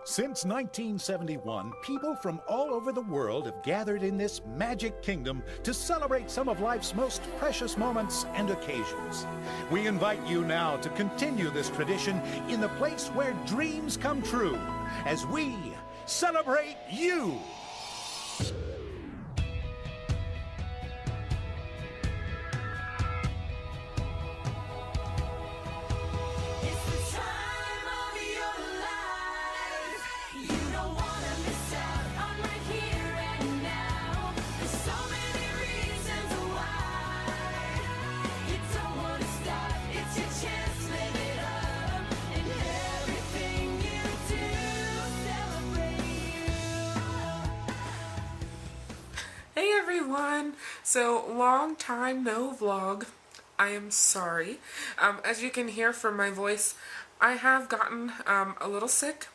Since 1971, people from all over the world have gathered in this magic kingdom to celebrate some of life's most precious moments and occasions. We invite you now to continue this tradition in the place where dreams come true as we celebrate you. Hey everyone! So, long time no vlog. I am sorry. As you can hear from my voice, I have gotten a little sick.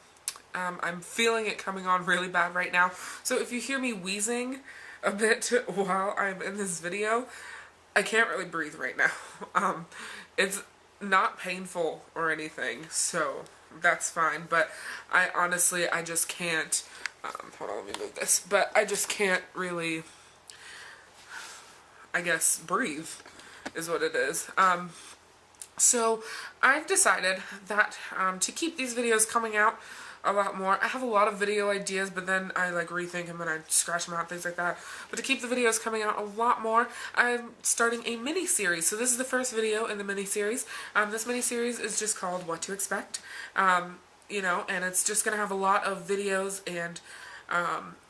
I'm feeling it coming on really bad right now. So if you hear me wheezing a bit while I'm in this video, I can't really breathe right now. It's not painful or anything, so that's fine. But I honestly, I just can't. Hold on, let me move this. But I just can't really, I guess, breathe is what it is. So I've decided that to keep these videos coming out a lot more. I have a lot of video ideas, but then I like rethink them and I scratch them out, things like that. But to keep the videos coming out a lot more, I'm starting a mini-series. So this is the first video in the mini-series. This mini-series is just called What to Expect. You know, and it's just going to have a lot of videos and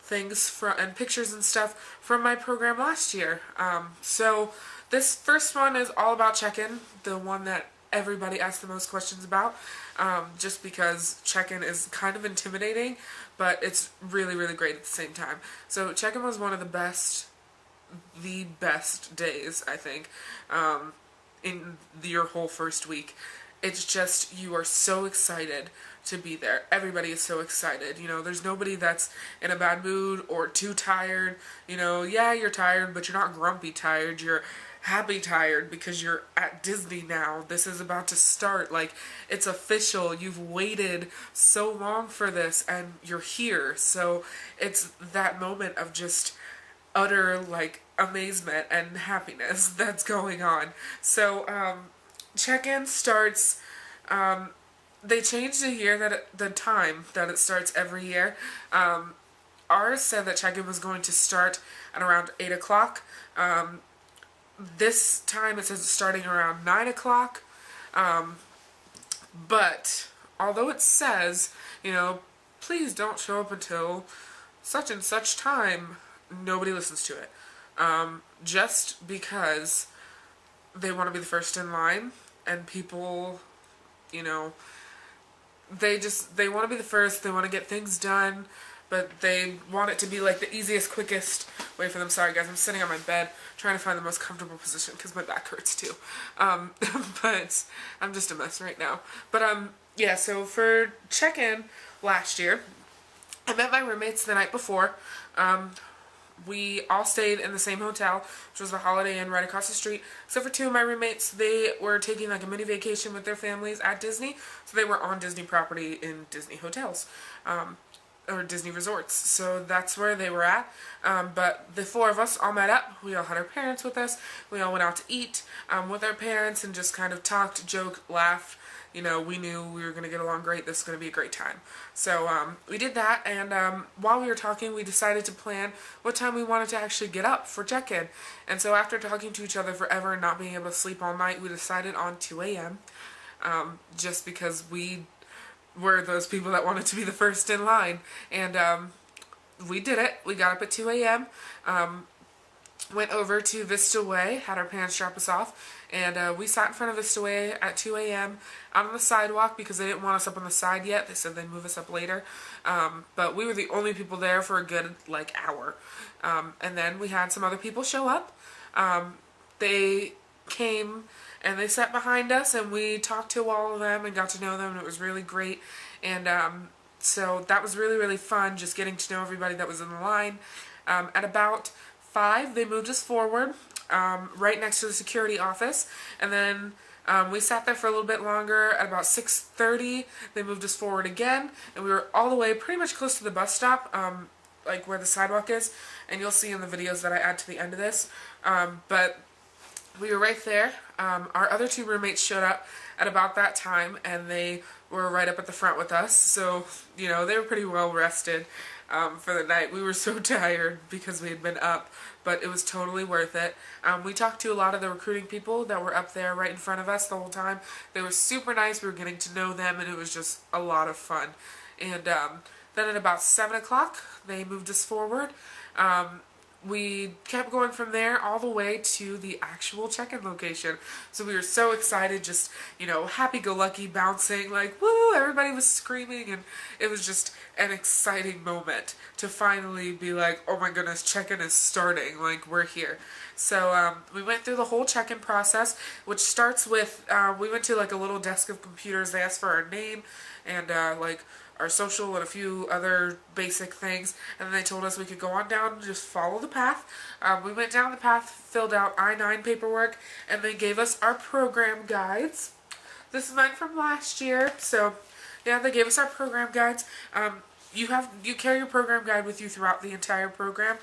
things and pictures and stuff from my program last year. So this first one is all about Checkin, the one that everybody asks the most questions about, just because Checkin is kind of intimidating, but it's really, really great at the same time. So Checkin was one of the best days, I think, in your whole first week. It's just, you are so excited to be there. Everybody is so excited. You know, there's nobody that's in a bad mood or too tired. You know, yeah, you're tired, but you're not grumpy tired. You're happy tired because you're at Disney now. This is about to start. Like, it's official. You've waited so long for this and you're here. So it's that moment of just utter, like, amazement and happiness that's going on. So, Checkin Starts, they changed the time that it starts every year. Ours said that Checkin was going to start at around 8 o'clock. This time it says it's starting around 9 o'clock. But, although it says, you know, please don't show up until such and such time, nobody listens to it. Just because they want to be the first in line, and people, you know, they want to be the first, they want to get things done, but they want it to be like the easiest, quickest way for them. Sorry guys, I'm sitting on my bed trying to find the most comfortable position because my back hurts too. But I'm just a mess right now. But yeah, so for Checkin last year, I met my roommates the night before. We all stayed in the same hotel, which was the Holiday Inn right across the street. Except for two of my roommates, they were taking like a mini vacation with their families at Disney. So they were on Disney property in Disney hotels, or Disney resorts. So that's where they were at. But the four of us all met up. We all had our parents with us. We all went out to eat with our parents and just kind of talked, joked, laughed. You know, we knew we were going to get along great. This is going to be a great time. So we did that, and while we were talking, we decided to plan what time we wanted to actually get up for check-in. And so after talking to each other forever and not being able to sleep all night, we decided on 2 a.m. Just because we were those people that wanted to be the first in line. And we did it. We got up at 2 a.m., went over to Vista Way, had our parents drop us off, and we sat in front of Vista Way at 2 a.m. out on the sidewalk because they didn't want us up on the side yet. They said they'd move us up later. But we were the only people there for a good, like, hour. And then we had some other people show up. They came and they sat behind us, and we talked to all of them and got to know them, and it was really great. And so that was really, really fun, just getting to know everybody that was in the line. At about 5, they moved us forward, right next to the security office, and then We sat there for a little bit longer. At about 6:30, they moved us forward again, and we were all the way pretty much close to the bus stop, like where the sidewalk is, and you'll see in the videos that I add to the end of this. But we were right there. Our other two roommates showed up at about that time, and they were right up at the front with us, so, you know, they were pretty well rested for the night. We were so tired because we had been up, but it was totally worth it. We talked to a lot of the recruiting people that were up there right in front of us the whole time. They were super nice. We were getting to know them, and it was just a lot of fun. And then at about 7 o'clock, they moved us forward. We kept going from there all the way to the actual check-in location. So we were so excited, just, you know, happy-go-lucky, bouncing, like, woo, everybody was screaming, and it was just an exciting moment to finally be like, oh my goodness, check-in is starting, like, we're here. So we went through the whole check-in process, which starts with, we went to like a little desk of computers. They asked for our name and like our social and a few other basic things, and then they told us we could go on down and just follow the path. We went down the path, filled out I-9 paperwork, and they gave us our program guides. This is mine from last year, so yeah, they gave us our program guides. You carry your program guide with you throughout the entire program,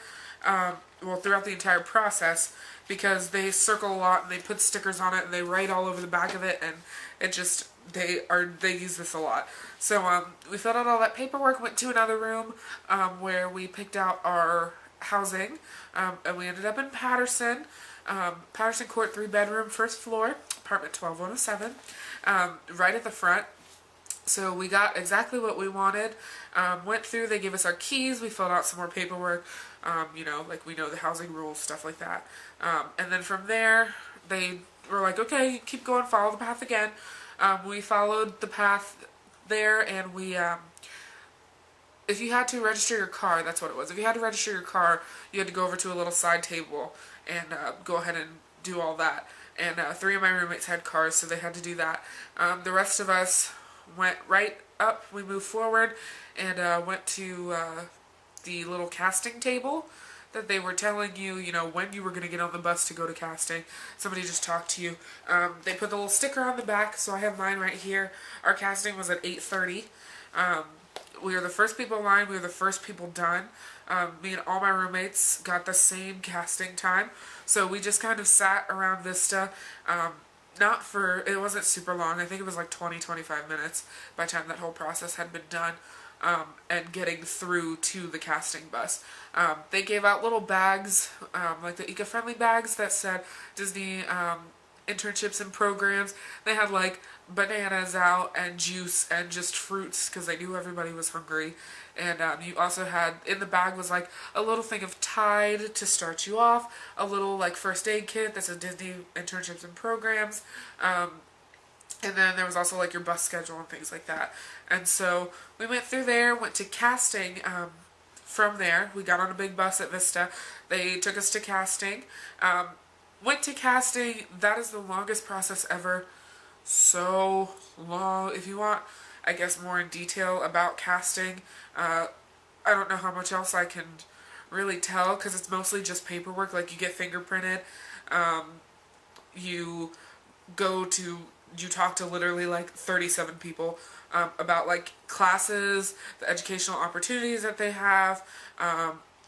well, throughout the entire process, because they circle a lot and they put stickers on it and they write all over the back of it, and it just, they use this a lot. So we filled out all that paperwork, went to another room where we picked out our housing, and we ended up in Patterson. Patterson Court, 3-bedroom, first floor, apartment 12107, right at the front. So we got exactly what we wanted. Went through, they gave us our keys, we filled out some more paperwork, you know, like we know the housing rules, stuff like that. And then from there, they were like, okay, keep going, follow the path again. We followed the path there, and we, if you had to register your car, that's what it was. If you had to register your car, you had to go over to a little side table and go ahead and do all that. And 3 of my roommates had cars, so they had to do that. The rest of us went right up, we moved forward, and went to the little casting table that they were telling you, you know, when you were going to get on the bus to go to casting. Somebody just talked to you. They put the little sticker on the back, so I have mine right here. Our casting was at 8:30. We were the first people in line, we were the first people done. Me and all my roommates got the same casting time, so we just kind of sat around Vista. It wasn't super long. I think it was like 20-25 minutes by the time that whole process had been done, and getting through to the casting bus. They gave out little bags, like the eco-friendly bags that said Disney internships and programs. They had like bananas out and juice and just fruits because they knew everybody was hungry. And you also had, in the bag was like a little thing of Tide to start you off, a little like first aid kit that said Disney internships and programs, and then there was also like your bus schedule and things like that. And so we went through there, went to casting. From there, we got on a big bus at Vista. They took us to casting. Went to casting. That is the longest process ever. So long. If you want, I guess, more in detail about casting, I don't know how much else I can really tell, because it's mostly just paperwork. Like, you get fingerprinted, you talk to literally like 37 people about like classes, the educational opportunities that they have,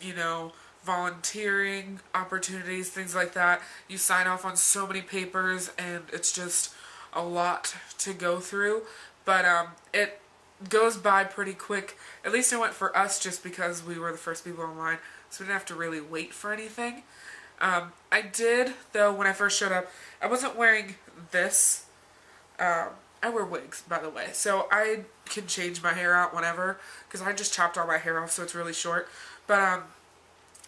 you know, volunteering opportunities, things like that. You sign off on so many papers, and it's just a lot to go through, but it goes by pretty quick. At least it went for us, just because we were the first people in line, so we didn't have to really wait for anything. I did, though, when I first showed up, I wasn't wearing this. I wear wigs, by the way, so I can change my hair out whenever, because I just chopped all my hair off, so it's really short. But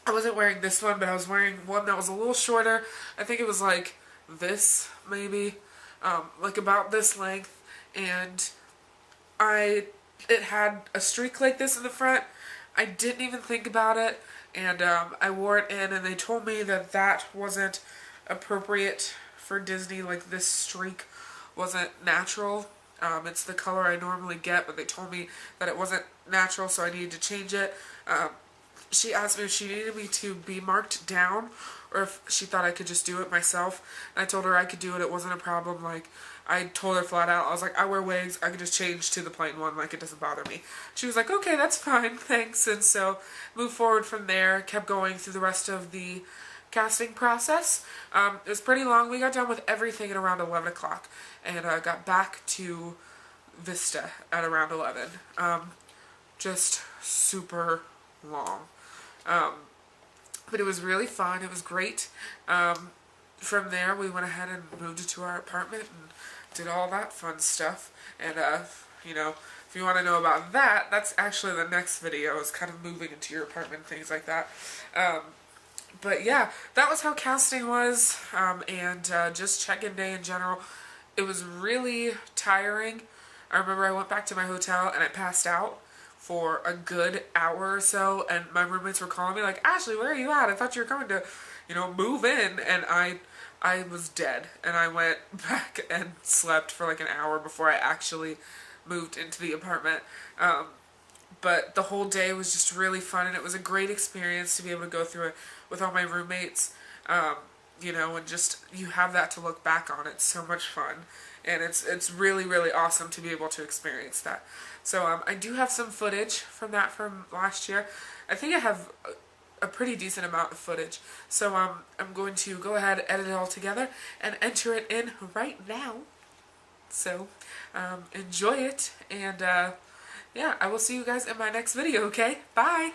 I wasn't wearing this one, but I was wearing one that was a little shorter. I think it was like this, maybe, like about this length, and it had a streak like this in the front. I didn't even think about it, and I wore it in, and they told me that that wasn't appropriate for Disney. Like, this streak wasn't natural. It's the color I normally get, but they told me that it wasn't natural, so I needed to change it. She asked me if she needed me to be marked down or if she thought I could just do it myself. And I told her I could do it, it wasn't a problem. Like, I told her flat out, I was like, I wear wigs, I could just change to the plain one, like, it doesn't bother me. She was like, okay, that's fine, thanks. And so moved forward from there, kept going through the rest of the casting process. It was pretty long. We got done with everything at around 11 o'clock and got back to Vista at around 11. Just super long. But it was really fun. It was great. From there, we went ahead and moved into our apartment and did all that fun stuff. And, you know, if you want to know about that, that's actually the next video, is kind of moving into your apartment, things like that. But yeah, that was how casting was, and just check-in day in general. It was really tiring. I remember I went back to my hotel and I passed out for a good hour or so, and my roommates were calling me like, Ashley, where are you at? I thought you were going to, you know, move in. And I was dead, and I went back and slept for like an hour before I actually moved into the apartment. But the whole day was just really fun, and it was a great experience to be able to go through it with all my roommates, you know, and just, you have that to look back on. It's so much fun, and it's really, really awesome to be able to experience that. So I do have some footage from that from last year. I think I have a pretty decent amount of footage. So I'm going to go ahead, edit it all together, and enter it in right now. So enjoy it, and yeah, I will see you guys in my next video, okay? Bye!